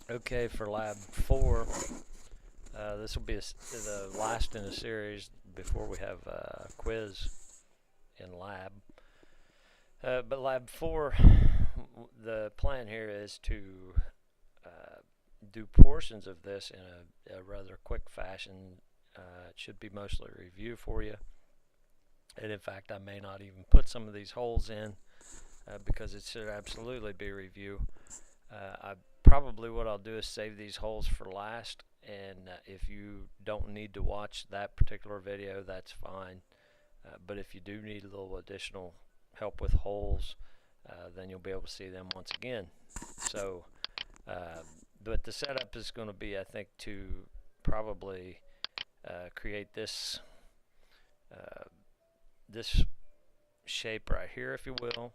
Okay, for Lab 4, this will be the last in a series before we have a quiz in Lab. But Lab 4, the plan here is to do portions of this in a rather quick fashion. It should be mostly a review for you. And in fact, I may not even put some of these holes in because it should absolutely be a review. Probably what I'll do is save these holes for last, and if you don't need to watch that particular video, that's fine. But if you do need a little additional help with holes, then you'll be able to see them once again. So, but the setup is going to be, I think, to probably create this this shape right here, if you will.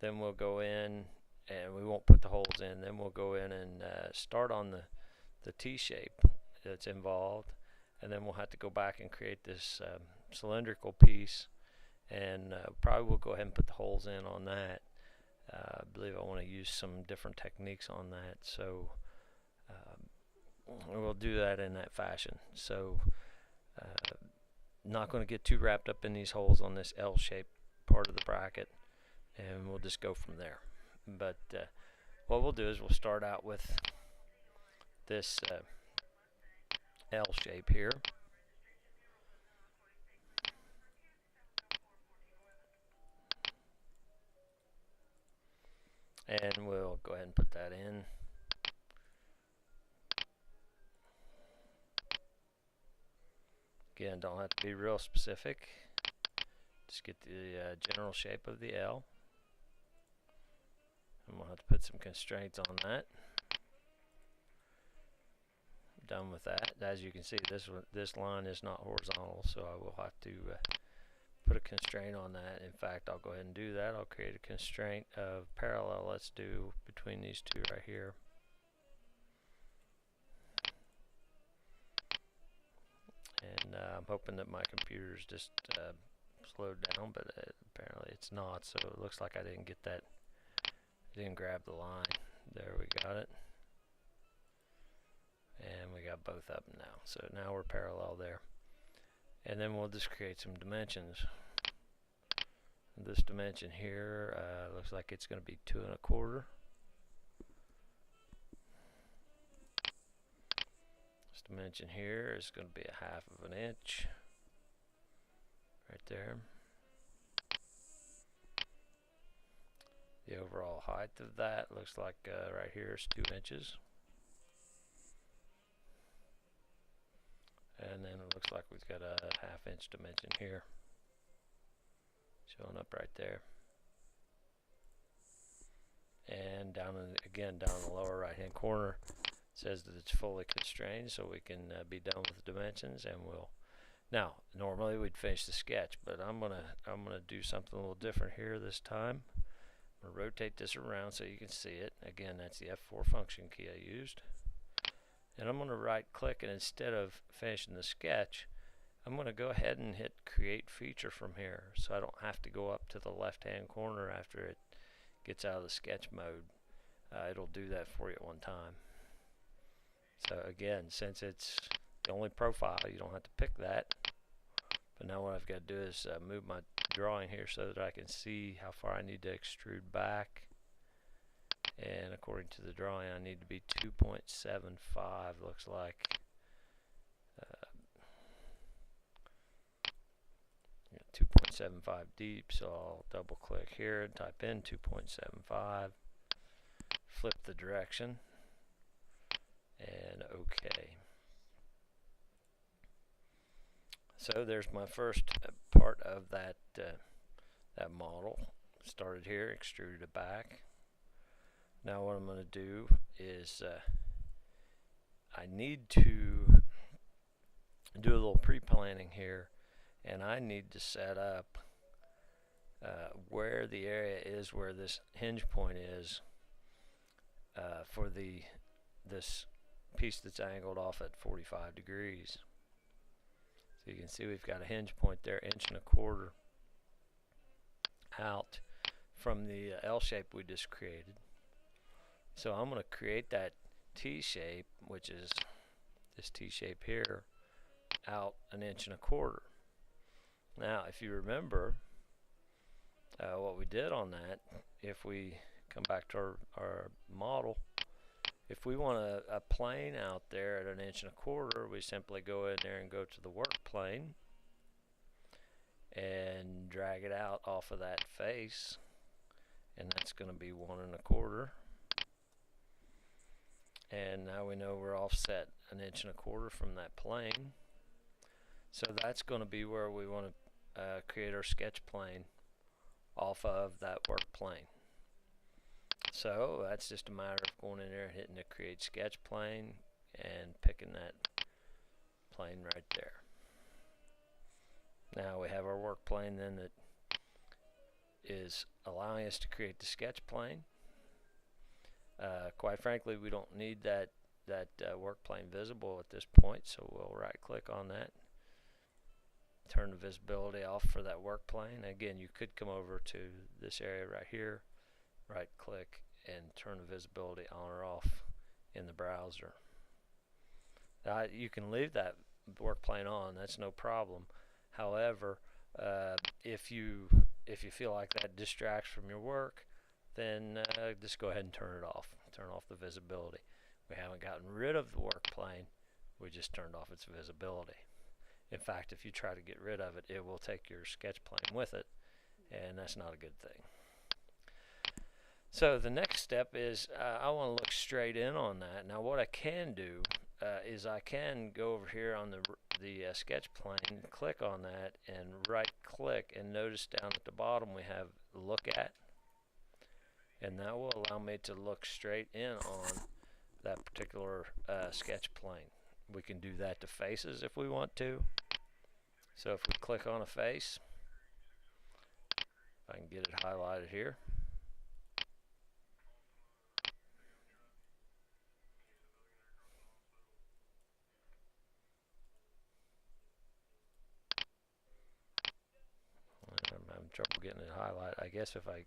Then we'll go in, and we won't put the holes in. Then we'll go in and start on the T shape that's involved, and then we'll have to go back and create this cylindrical piece, and probably we'll go ahead and put the holes in on that. I believe I want to use some different techniques on that, so we'll do that in that fashion. So not going to get too wrapped up in these holes on this L shape part of the bracket, and we'll just go from there. But what we'll do is we'll start out with this L shape here, and we'll go ahead and put that in. Again, don't have to be real specific, just get the general shape of the L, and we'll have to put some constraints on that. Done with that. As you can see, this line is not horizontal, so I will have to put a constraint on that. In fact, I'll go ahead and do that. I'll create a constraint of parallel. Let's do between these two right here. And I'm hoping that my computer's just slowed down, but apparently it's not, so it looks like I didn't get that. I didn't grab the line. There, we got it. And we got both up now. So now we're parallel there. And then we'll just create some dimensions. This dimension here looks like it's going to be 2 1/4. This dimension here is going to be 1/2 inch. Right there. The overall height of that looks like right here is 2 inches. And then it looks like we've got a 1/2 inch dimension here showing up right there. And down again down in the lower right hand corner it says that it's fully constrained, so we can be done with the dimensions, and we'll now normally we'd finish the sketch, but I'm gonna do something a little different here this time. I'm gonna rotate this around so you can see it. Again, that's the F4 function key I used. And I'm going to right click, and instead of finishing the sketch, I'm going to go ahead and hit create feature from here, so I don't have to go up to the left hand corner after it gets out of the sketch mode. It'll do that for you at one time. So again, since it's the only profile, you don't have to pick that. But now what I've got to do is move my drawing here so that I can see how far I need to extrude back. And according to the drawing, I need to be 2.75, looks like. 2.75 deep, so I'll double click here and type in 2.75, flip the direction, and OK. So there's my first part of that model. Started here, extruded it back. Now what I'm going to do is I need to do a little pre-planning here, and I need to set up where the area is where this hinge point is for this piece that's angled off at 45 degrees. So you can see we've got a hinge point there, 1 1/4 out from the L shape we just created. So I'm going to create that T-shape, which is this T-shape here, out 1.25 inches. Now, if you remember what we did on that, if we come back to our model, if we want a plane out there at 1.25 inches, we simply go in there and go to the work plane and drag it out off of that face, and that's going to be 1.25. And now we know we're offset 1.25 inches from that plane. So that's going to be where we want to create our sketch plane off of that work plane. So that's just a matter of going in there and hitting the create sketch plane and picking that plane right there. Now we have our work plane then that is allowing us to create the sketch plane. Quite frankly, we don't need that work plane visible at this point, so we'll right click on that, turn the visibility off for that work plane. Again, you could come over to this area right here, right click, and turn the visibility on or off in the browser. You can leave that work plane on, that's no problem. However, if you feel like that distracts from your work, then just go ahead and turn it off. Turn off the visibility. We haven't gotten rid of the work plane, we just turned off its visibility. In fact, if you try to get rid of it, it will take your sketch plane with it, and that's not a good thing. So the next step is I want to look straight in on that. Now what I can do is I can go over here on the sketch plane, click on that, and right click, and notice down at the bottom we have look at, and that will allow me to look straight in on that particular sketch plane. We can do that to faces if we want to. So if we click on a face, I can get it highlighted here. I'm having trouble getting it highlighted. I guess if I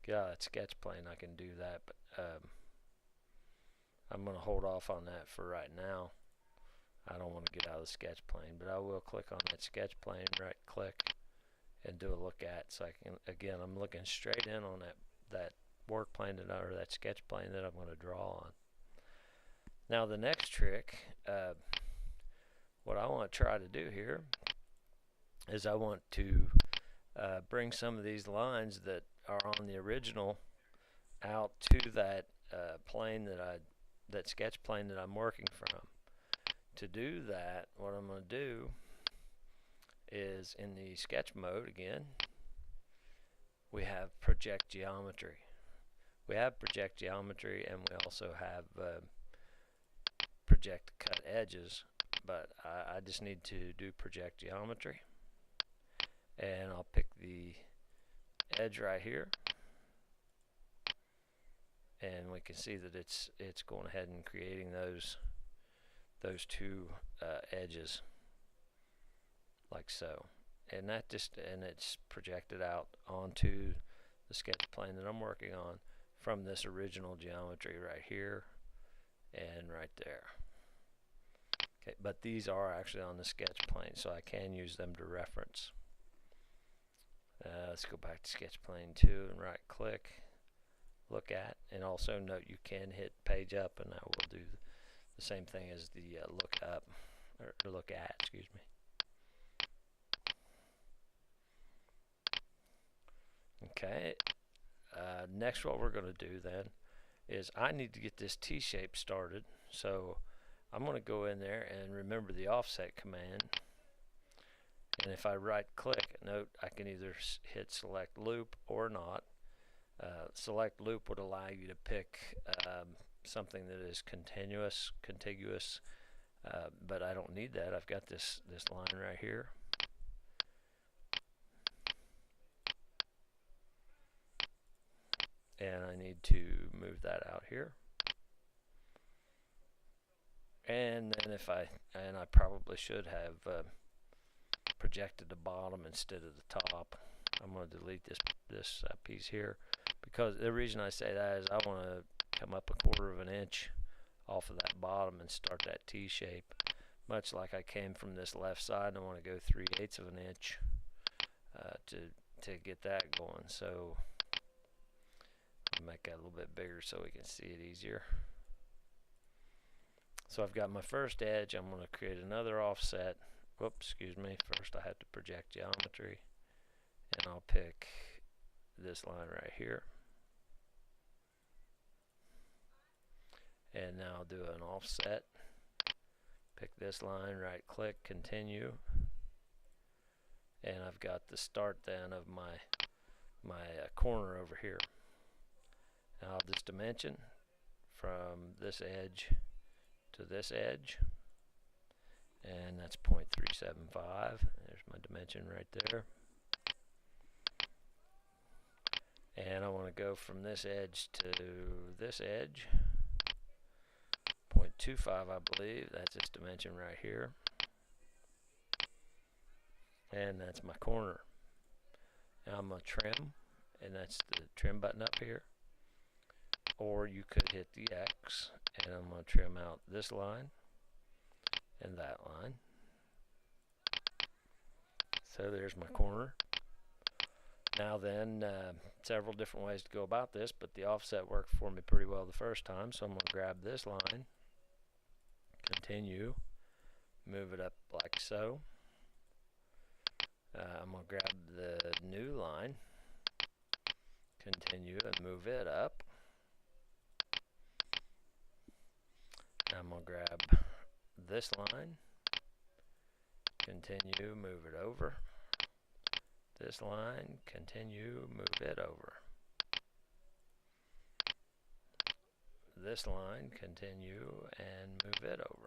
get out of that sketch plane I can do that, but I'm going to hold off on that for right now. I don't want to get out of the sketch plane, but I will click on that sketch plane, right click, and do a look at. So I can, again, I'm looking straight in on that work plane or that sketch plane that I'm going to draw on. Now the next trick, what I want to try to do here is I want to bring some of these lines that are on the original out to that plane that sketch plane that I'm working from. To do that, what I'm going to do is in the sketch mode again, we have project geometry. We have project geometry, and we also have project cut edges, but I just need to do project geometry, and I'll pick the edge right here, and we can see that it's going ahead and creating those two edges like so, and it's projected out onto the sketch plane that I'm working on from this original geometry right here and right there. Okay, but these are actually on the sketch plane, so I can use them to reference. Let's go back to sketch plane 2 and right click, look at, and also note you can hit page up, and that will do the same thing as the look up, or look at, excuse me. Okay, next what we're going to do then is I need to get this T-shape started, so I'm going to go in there and remember the offset command, and if I right click, note I can either hit select loop or not. Select loop would allow you to pick something that is contiguous, but I don't need that. I've got this line right here. And I need to move that out here. And then I probably should have projected the bottom instead of the top. I'm going to delete this piece here, because the reason I say that is I want to come up 1/4 of an inch off of that bottom and start that T shape, much like I came from this left side. I want to go 3/8 of an inch to get that going. So I'll make that a little bit bigger so we can see it easier. So I've got my first edge. I'm going to create another offset. Whoops, excuse me. First I have to project geometry, and I'll pick this line right here. And now I'll do an offset. Pick this line, right click, continue. And I've got the start then of my corner over here. Now I'll just dimension from this edge to this edge, and that's 0.375. There's my dimension right there. And I want to go from this edge to this edge, 0.25 I believe. That's its dimension right here, and that's my corner. Now I'm going to trim, and that's the trim button up here. Or you could hit the X, and I'm going to trim out this line and that line. So there's my corner. Now then, several different ways to go about this, but the offset worked for me pretty well the first time. So I'm going to grab this line, continue, move it up like so. I'm going to grab the new line, continue, and move it up. I'm going to grab this line, continue, move it over. This line, continue, move it over. This line, continue, and move it over.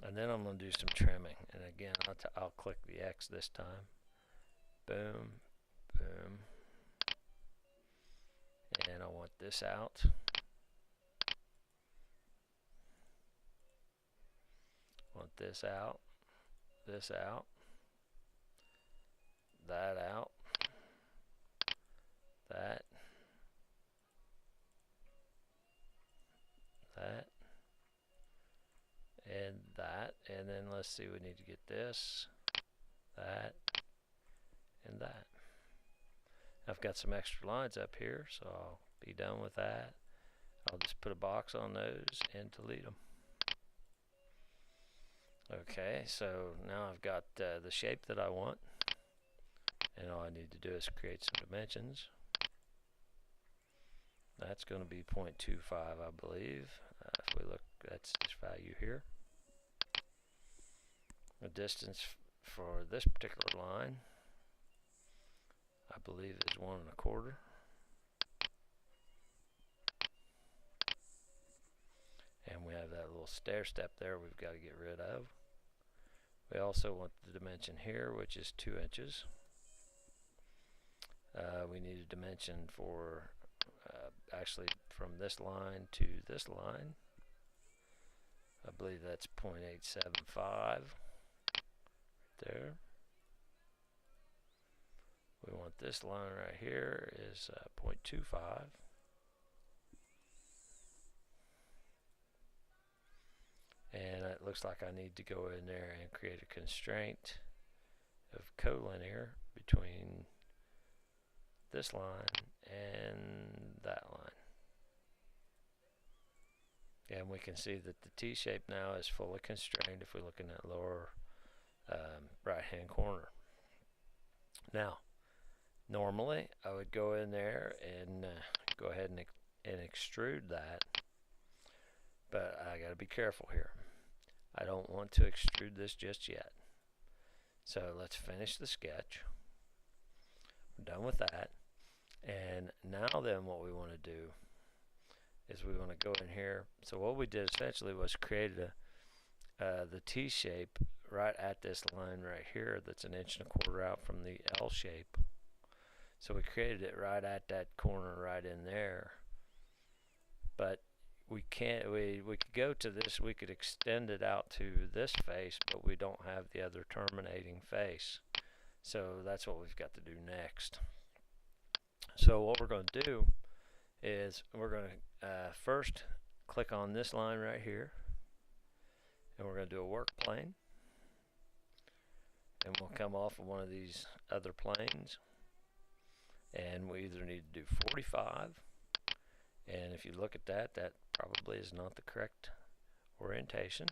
And then I'm going to do some trimming. And again, I'll click the X this time. Boom, boom. And I want this out. Want this out, that out, that, and that, and then let's see, we need to get this, that, and that. I've got some extra lines up here, so I'll be done with that. I'll just put a box on those and delete them. Okay, so now I've got the shape that I want, and all I need to do is create some dimensions. That's going to be 0.25 I believe. If we look, that's this value here. The distance for this particular line I believe is 1 1/4. And we have that little stair step there we've got to get rid of. We also want the dimension here, which is 2 inches. We need a dimension for actually from this line to this line. I believe that's 0.875 there. We want this line right here is 0.25. And it looks like I need to go in there and create a constraint of collinear between this line and that line. And we can see that the T shape now is fully constrained if we look in that lower right hand corner. Now, normally I would go in there and go ahead and extrude that, but I got to be careful here. I don't want to extrude this just yet. So let's finish the sketch. We're done with that. And now then what we want to do is we want to go in here. So what we did essentially was create the T shape right at this line right here that's 1 1/4 inches out from the L shape. So we created it right at that corner right in there. But we can't, we could go to this, we could extend it out to this face, but we don't have the other terminating face. So that's what we've got to do next. So what we're going to do is we're going to first click on this line right here, and we're going to do a work plane, and we'll come off of one of these other planes, and we either need to do 45, and if you look at that, that probably is not the correct orientation.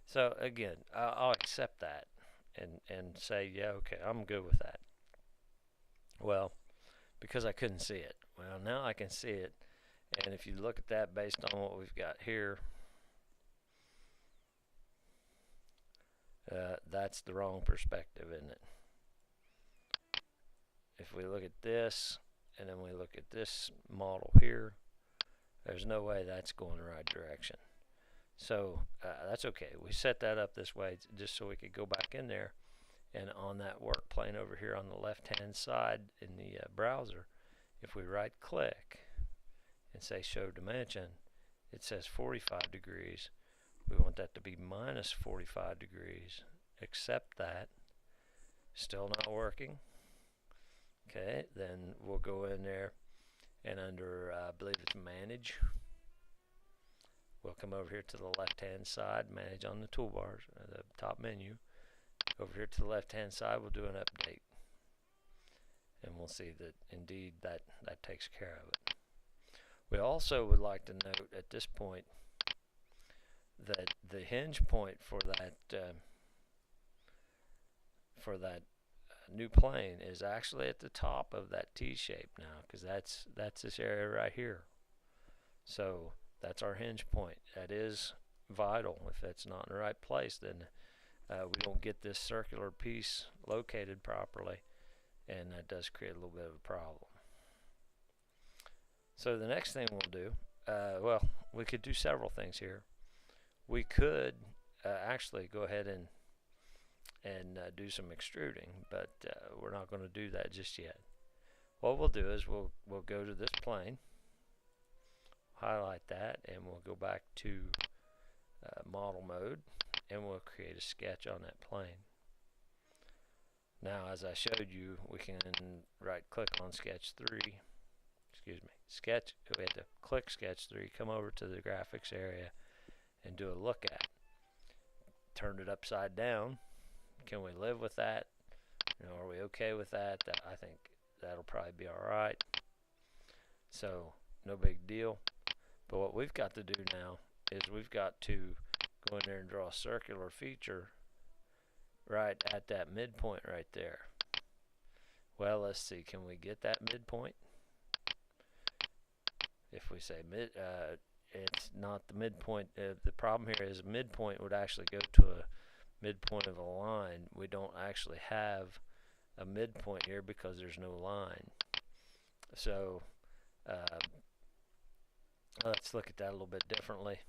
So again, I'll accept that and say, yeah, okay, I'm good with that. Well, because I couldn't see it. Well, now I can see it, and if you look at that based on what we've got here, that's the wrong perspective, isn't it? If we look at this, and then we look at this model here, there's no way that's going the right direction. So that's okay. We set that up this way just so we could go back in there, and on that work plane over here on the left hand side in the browser, if we right click and say show dimension, it says 45 degrees. We want that to be minus 45 degrees. Accept that. Still not working. Okay, then we'll go in there, and under I believe it's manage, we'll come over here to the left hand side, manage on the toolbars, the top menu. Over here to the left hand side, we'll do an update, and we'll see that indeed that takes care of it. We also would like to note at this point that the hinge point for that new plane is actually at the top of that T shape now, because that's this area right here. So that's our hinge point. That is vital. If it's not in the right place, then we don't get this circular piece located properly, and that does create a little bit of a problem. So the next thing we'll do, well, we could do several things here. We could actually go ahead and do some extruding, but we're not going to do that just yet. What we'll do is we'll go to this plane, highlight that, and we'll go back to model mode, and we'll create a sketch on that plane. Now, as I showed you, we can right click on sketch 3, sketch, we had to click sketch 3, come over to the graphics area and do a look at. Turn it upside down. Can we live with that? You know, are we okay with that? I think that'll probably be alright. So, no big deal. But what we've got to do now is we've got to go in there and draw a circular feature right at that midpoint right there. Well, let's see, can we get that midpoint? If we say it's not the midpoint. The problem here is midpoint would actually go to a midpoint of a line. We don't actually have a midpoint here because there's no line. So let's look at that a little bit differently,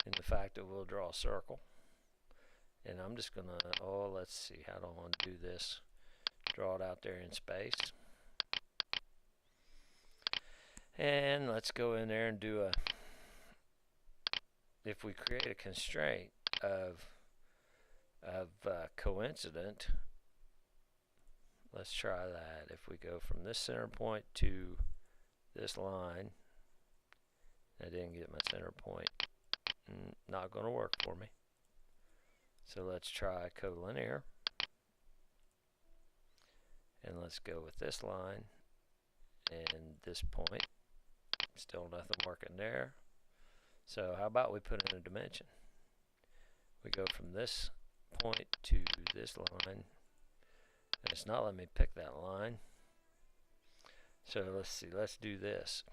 in the fact that we'll draw a circle, and I'm just gonna, let's see, how do I want to do this? Draw it out there in space, and let's go in there and do a, if we create a constraint of coincident, let's try that. If we go from this center point to this line, I didn't get my center point. Not going to work for me. So let's try collinear, and let's go with this line and this point. Still nothing working there. So how about we put in a dimension? We go from this point to this line, and it's not letting me pick that line. So let's see, let's do this.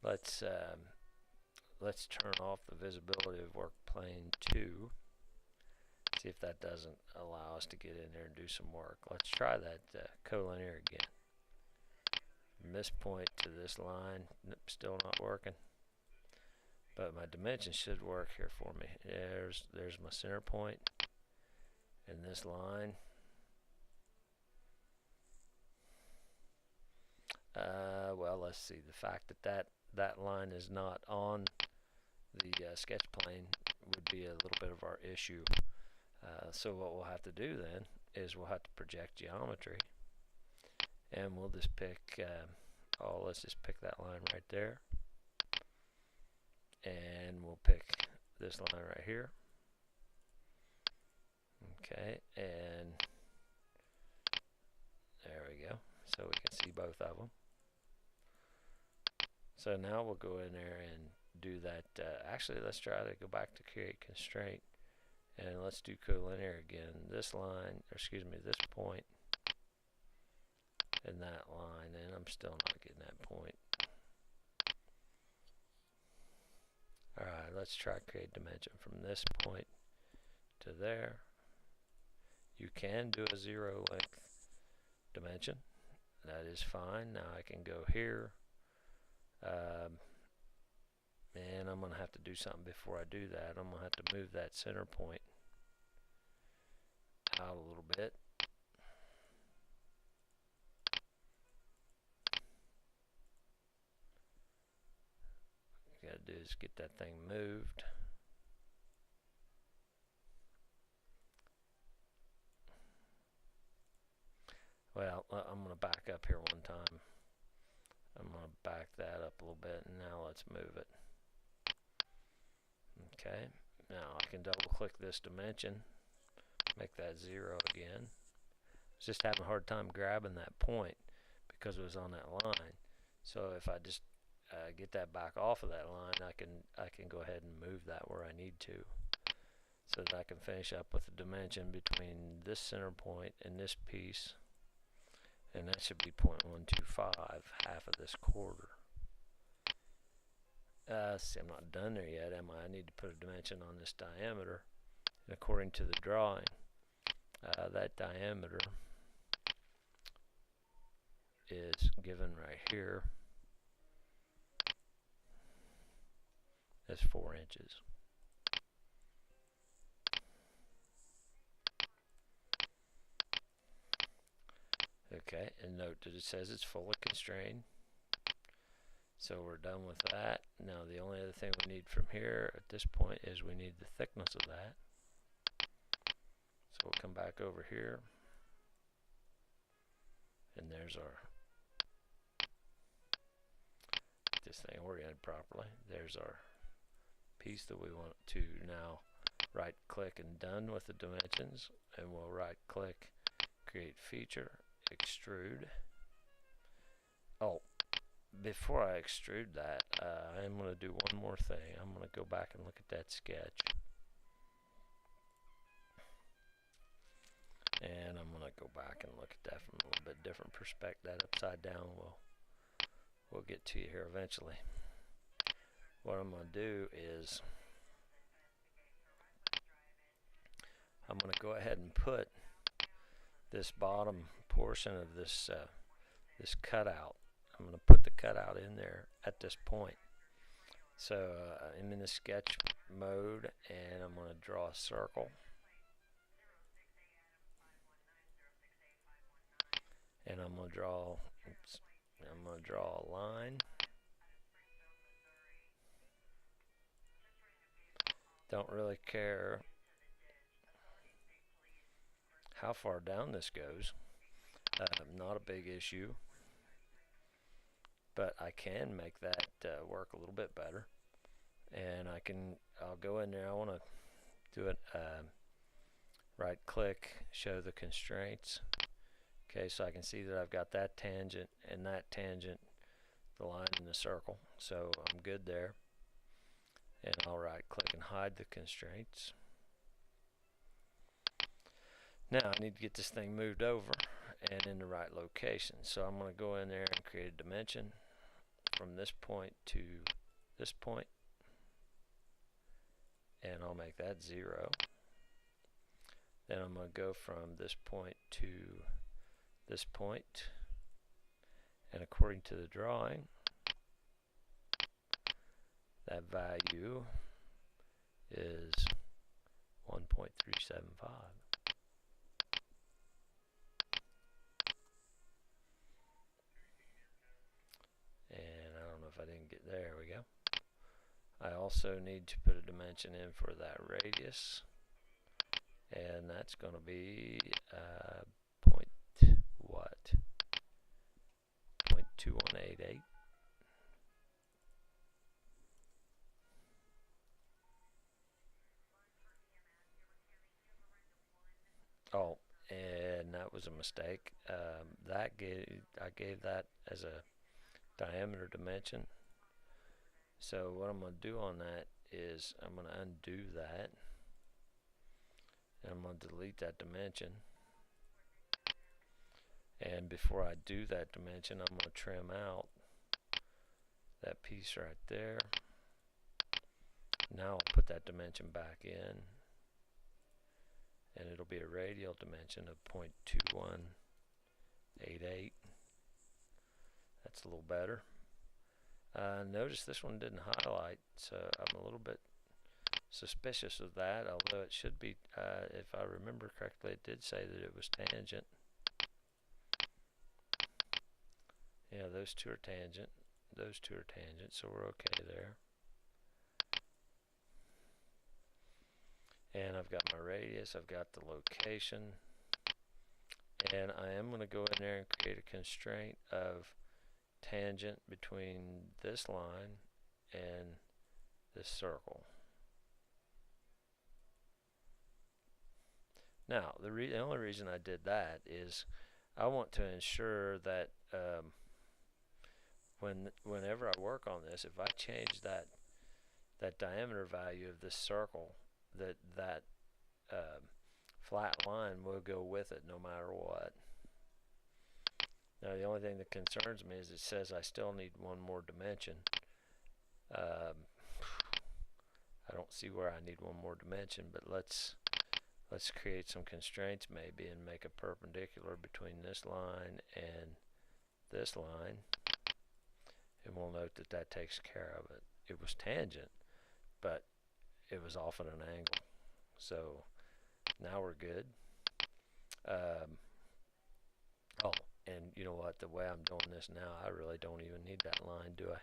Let's turn off the visibility of work plane 2. See if that doesn't allow us to get in there and do some work. Let's try that collinear again. From this point to this line, nope, still not working. But my dimensions should work here for me. There's my center point, and this line. Well, let's see. The fact that line is not on the sketch plane would be a little bit of our issue. So what we'll have to do then is we'll have to project geometry, and we'll just pick oh, let's just pick that line right there, and we'll pick this line right here. Okay, and there we go. So we can see both of them. So now we'll go in there and do that. Actually, let's try to go back to create constraint, and let's do collinear again. This line, or excuse me, this point and that line, and I'm still not getting that point. Alright, let's try create dimension from this point to there. You can do a 0 length dimension. That is fine. Now I can go here. And I'm going to have to do something before I do that. I'm going to have to move that center point out a little bit. What you got to do is get that thing moved. Well, I'm going to back up here one time. I'm going to back that up a little bit, and now let's move it. Okay, now I can double click this dimension, make that 0 again. I was just having a hard time grabbing that point because it was on that line. So if I just get that back off of that line, I can go ahead and move that where I need to, so that I can finish up with the dimension between this center point and this piece. And that should be 0.125, half of this quarter. See, I'm not done there yet, am I? I need to put a dimension on this diameter. And according to the drawing, that diameter is given right here as 4 inches. Okay, and note that it says it's fully constrained. So we're done with that. Now the only other thing we need from here at this point is we need the thickness of that. So we'll come back over here, and there's our, get this thing oriented properly. There's our piece that we want to now right click and done with the dimensions, and we'll right click, create feature, extrude. Oh, before I extrude that, I'm going to do one more thing. I'm going to go back and look at that sketch, and I'm going to go back and look at that from a little bit different perspective. That upside down we'll get to you here eventually. What I'm going to do is I'm going to go ahead and put this bottom portion of this this cutout. I'm going to put the cutout in there at this point. So I'm in the sketch mode, and I'm going to draw a circle. And I'm going to draw a line. Don't really care how far down this goes. Not a big issue, but I can make that work a little bit better. And I'll go in there. I want to do it right click, show the constraints. Okay, so I can see that I've got that tangent and that tangent, the line in the circle. So I'm good there. And I'll right click and hide the constraints. Now I need to get this thing moved over and in the right location. So I'm going to go in there and create a dimension from this point to this point, and I'll make that 0. Then I'm going to go from this point to this point, and according to the drawing, that value is 1.375. And I don't know if I didn't get there. We go. I also need to put a dimension in for that radius, and that's going to be .2188. Oh, and that was a mistake. I gave that as a diameter dimension. So what I'm going to do on that is I'm going to undo that, and I'm going to delete that dimension. And before I do that dimension, I'm going to trim out that piece right there. Now I'll put that dimension back in, and it'll be a radial dimension of 0.2188. That's a little better. Notice this one didn't highlight, so I'm a little bit suspicious of that, although it should be, if I remember correctly, it did say that it was tangent. Yeah, those two are tangent. Those two are tangent, so we're okay there. And I've got my radius, I've got the location, and I am going to go in there and create a constraint of tangent between this line and this circle. Now, the only reason I did that is I want to ensure that whenever I work on this, if I change that diameter value of this circle, that flat line will go with it no matter what. Now the only thing that concerns me is it says I still need one more dimension. I don't see where I need one more dimension, but let's create some constraints maybe and make a perpendicular between this line and this line, and we'll note that that takes care of it. It was tangent, but it was off at an angle, so now we're good. Oh, and you know what, the way I'm doing this now, I really don't even need that line, do I?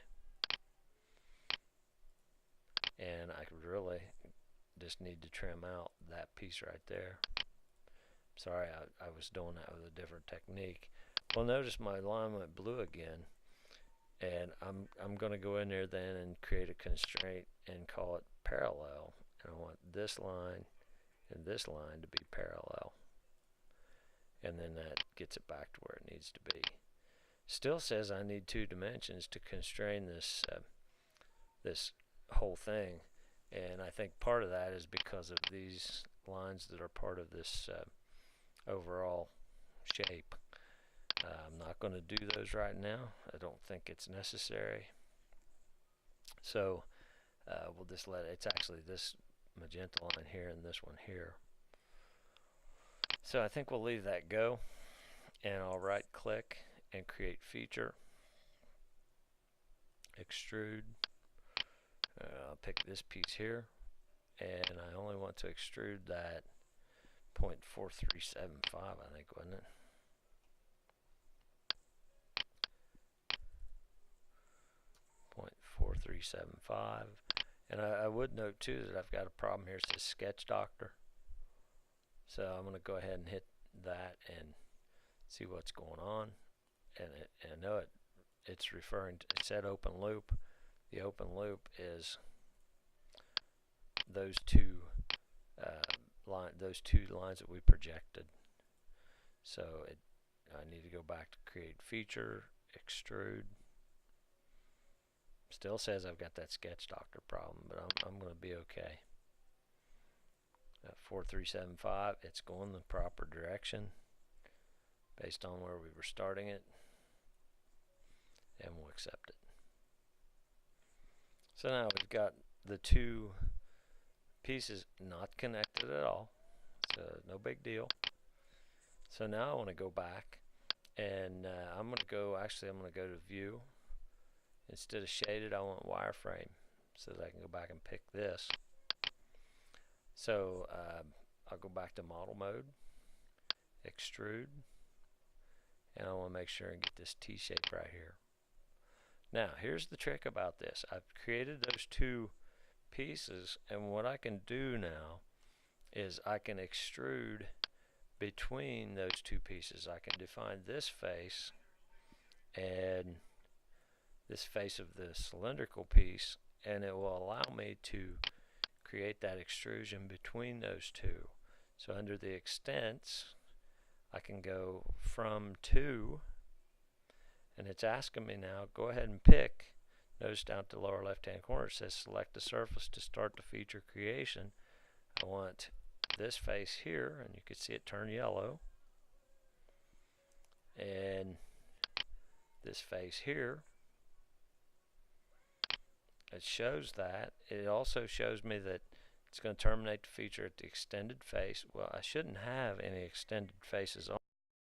And I really just need to trim out that piece right there. Sorry, I was doing that with a different technique. Well, notice my line went blue again, and I'm going to go in there then and create a constraint and call it parallel, and I want this line and this line to be parallel, and then that gets it back to where it needs to be. Still says I need two dimensions to constrain this this whole thing, and I think part of that is because of these lines that are part of this overall shape. I'm not going to do those right now. I don't think it's necessary. So we'll just let it's actually this magenta line here and this one here. So I think we'll leave that go, and I'll right click and create feature, extrude. I'll pick this piece here, and I only want to extrude that 0.4375, I think, wasn't it? .4375, and I would note too that I've got a problem here. It says Sketch Doctor, so I'm going to go ahead and hit that and see what's going on. And I know it's referring to, it said open loop. The open loop is those two lines that we projected. So I need to go back to create feature, extrude. Still says I've got that Sketch Doctor problem, but I'm going to be okay. 4375, it's going the proper direction based on where we were starting it, and we'll accept it. So now we've got the two pieces not connected at all, so no big deal. So now I want to go back, and I'm going to go to view. Instead of shaded, I want wireframe, so that I can go back and pick this. So I'll go back to model mode, extrude, and I want to make sure and get this T-shape right here. Now here's the trick about this. I've created those two pieces, and what I can do now is I can extrude between those two pieces. I can define this face and this face of the cylindrical piece, and it will allow me to create that extrusion between those two. So under the extents, I can go from to, and it's asking me now, go ahead and pick. Notice down at the lower left hand corner it says select the surface to start the feature creation. I want this face here, and you can see it turn yellow, and this face here. It shows that. It also shows me that it's going to terminate the feature at the extended face. Well, I shouldn't have any extended faces on.